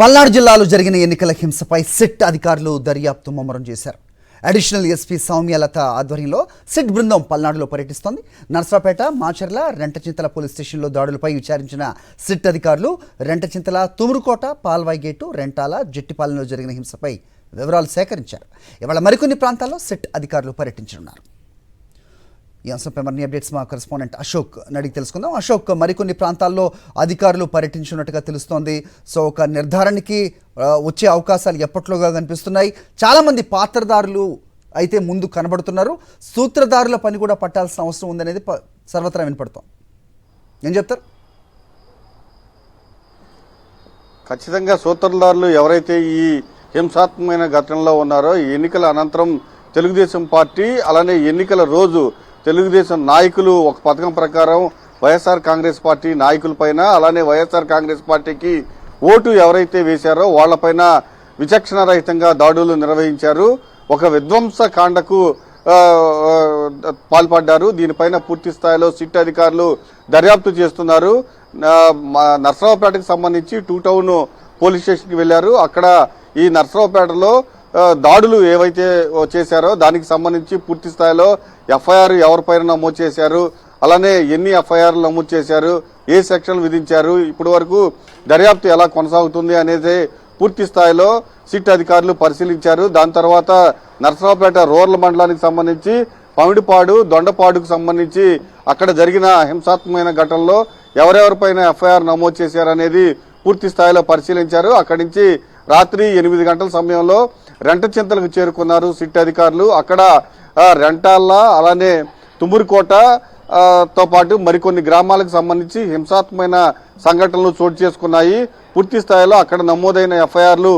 పల్నాడు జిల్లాలో జరిగిన ఎన్నికల హింసపై సిట్ అధికారులు దర్యాప్తు ముమ్మరం చేశారు. అడిషనల్ ఎస్పీ సౌమ్యలత ఆధ్వర్యంలో సిట్ బృందం పల్నాడులో పర్యటిస్తోంది. నర్సరావుపేట, మాచర్ల, రెంటచింతల పోలీస్ స్టేషన్లో దాడులపై విచారించిన సిట్ అధికారులు రెంటచింతల, తుమురుకోట, పాల్వాయి గేటు, రెంటాల, జెట్టిపాలెంలో జరిగిన హింసపై వివరాలు సేకరించారు. ఇవాళ మరికొన్ని ప్రాంతాల్లో సిట్ అధికారులు పర్యటించనున్నారు. ఈ అంశంపై మరిన్ని అప్డేట్స్ మా కరెస్పాండెంట్ అశోక్ అడిగి తెలుసుకుందాం. అశోక్, మరికొన్ని ప్రాంతాల్లో అధికారులు పర్యటించినట్టుగా తెలుస్తోంది. సో ఒక నిర్ధారణకి వచ్చే అవకాశాలు ఎప్పట్లోగా కనిపిస్తున్నాయి. చాలామంది పాత్రదారులు అయితే ముందు కనబడుతున్నారు. సూత్రధారుల పని కూడా పట్టాల్సిన అవసరం ఉందనేది సర్వత్రా వినపడుతోంది. ఏం చెప్తారు? ఖచ్చితంగా సూత్రధారులు ఎవరైతే ఈ హింసాత్మకమైన ఘటనలో ఉన్నారో, ఈ ఎన్నికల అనంతరం తెలుగుదేశం పార్టీ అలానే ఎన్నికల రోజు తెలుగుదేశం నాయకులు ఒక పథకం ప్రకారం వైఎస్ఆర్ కాంగ్రెస్ పార్టీ నాయకులపైన అలానే వైఎస్ఆర్ కాంగ్రెస్ పార్టీకి ఓటు ఎవరైతే వేశారో వాళ్లపైన విచక్షణారహితంగా దాడులు నిర్వహించారు. ఒక విధ్వంస కాండకు పాల్పడ్డారు. దీనిపైన పూర్తి స్థాయిలో సిట్ అధికారులు దర్యాప్తు చేస్తున్నారు. నర్సరావుపేటకు సంబంధించి 2 టౌన్ పోలీస్ స్టేషన్కి వెళ్లారు. అక్కడ ఈ నర్సరావుపేటలో దాడులు ఏవైతే చేశారో దానికి సంబంధించి పూర్తి స్థాయిలో ఎఫ్ఐఆర్ ఎవరిపైన నమోదు చేశారు, అలానే ఎన్ని ఎఫ్ఐఆర్లు నమోదు చేశారు, ఏ సెక్షన్లు విధించారు, ఇప్పటి వరకు దర్యాప్తు ఎలా కొనసాగుతుంది అనేది పూర్తి స్థాయిలో సిట్ అధికారులు పరిశీలించారు. దాని తర్వాత నర్సరావుపేట రూరల్ మండలానికి సంబంధించి పమిడిపాడు, దొండపాడుకు సంబంధించి అక్కడ జరిగిన హింసాత్మకమైన ఘటనలో ఎవరెవరిపైన ఎఫ్ఐఆర్ నమోదు చేశారనేది పూర్తి స్థాయిలో పరిశీలించారు. అక్కడి నుంచి రాత్రి 8 గంటల సమయంలో రెంటచింతలకు చేరుకున్నారు సిట్ అధికారులు. అక్కడ రెంటాల అలానే తుమురుకోట తో పాటు మరికొన్ని గ్రామాలకు సంబంధించి హింసాత్మకమైన సంఘటనలు చోటు చేసుకున్నాయి. పూర్తి స్థాయిలో అక్కడ నమోదైన ఎఫ్ఐఆర్లు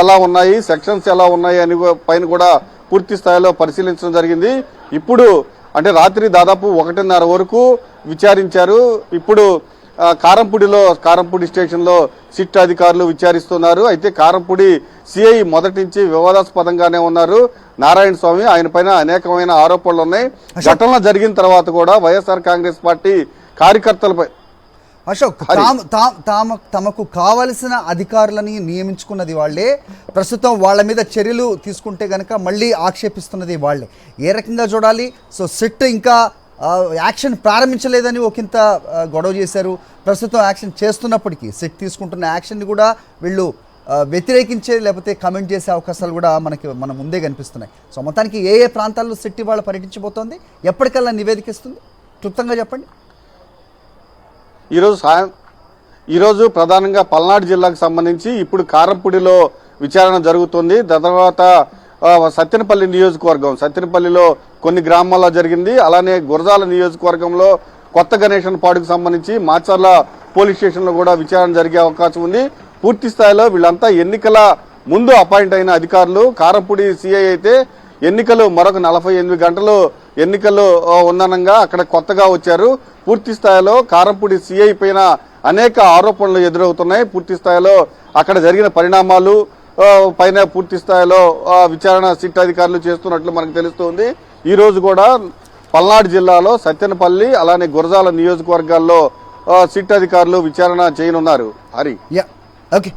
ఎలా ఉన్నాయి, సెక్షన్స్ ఎలా ఉన్నాయి అని పైన కూడా పూర్తి స్థాయిలో పరిశీలించడం జరిగింది. ఇప్పుడు అంటే రాత్రి దాదాపు 1:30 వరకు విచారించారు. ఇప్పుడు కారంపూడి స్టేషన్లో సిట్ అధికారులు విచారిస్తున్నారు. అయితే కారంపూడి సిఐ మొదటి నుంచి వివాదాస్పదంగానే ఉన్నారు. నారాయణ స్వామి, ఆయన పైన అనేకమైన ఆరోపణలు ఉన్నాయి. ఘటన జరిగిన తర్వాత కూడా వైఎస్ఆర్ కాంగ్రెస్ పార్టీ కార్యకర్తలపై అశోక్, తమకు కావలసిన అధికారులని నియమించుకున్నది వాళ్లే, ప్రస్తుతం వాళ్ళ మీద చర్యలు తీసుకుంటే గనక మళ్ళీ ఆక్షేపిస్తున్నది వాళ్లే. ఏ రకంగా చూడాలి? సో సిట్ ఇంకా యాక్షన్ ప్రారంభించలేదని ఒకంత గొడవ చేశారు. ప్రస్తుతం యాక్షన్ చేస్తున్నప్పటికీ సిట్ తీసుకుంటున్న యాక్షన్ని కూడా వీళ్ళు వ్యతిరేకించే లేకపోతే కమెంట్ చేసే అవకాశాలు కూడా మన ముందే కనిపిస్తున్నాయి. సో మొత్తానికి ఏ ప్రాంతాల్లో సిట్ ఇవాళ పర్యటించబోతోంది, ఎప్పటికల్లా నివేదిక ఇస్తుంది, క్లుప్తంగా చెప్పండి. ఈరోజు ప్రధానంగా పల్నాడు జిల్లాకు సంబంధించి ఇప్పుడు కారంపూడిలో విచారణ జరుగుతుంది. తర్వాత సత్తెనపల్లి నియోజకవర్గం, సత్తెనపల్లిలో కొన్ని గ్రామాల్లో జరిగింది. అలానే గురజాల నియోజకవర్గంలో కొత్త గణేషన్ పాడుకు సంబంధించి మాచర్ల పోలీస్ స్టేషన్లో కూడా విచారణ జరిగే అవకాశం ఉంది. పూర్తి స్థాయిలో వీళ్ళంతా ఎన్నికల ముందు అపాయింట్ అయిన అధికారులు. కారంపూడి సిఐ అయితే ఎన్నికలు మరొక 48 గంటలు ఎన్నికలు ఉన్ననంగా అక్కడ కొత్తగా వచ్చారు. పూర్తి స్థాయిలో కారంపూడి సిఐ పైన అనేక ఆరోపణలు ఎదురవుతున్నాయి. పూర్తి స్థాయిలో అక్కడ జరిగిన పరిణామాలు పైన పూర్తి స్థాయిలో విచారణ సిట్ అధికారులు చేస్తున్నట్లు మనకు తెలుస్తోంది. ఈ రోజు కూడా పల్నాడు జిల్లాలో సత్తెనపల్లి అలానే గురజాల నియోజకవర్గాల్లో సిట్ అధికారులు విచారణ చేయనున్నారు. హరి, ఓకే.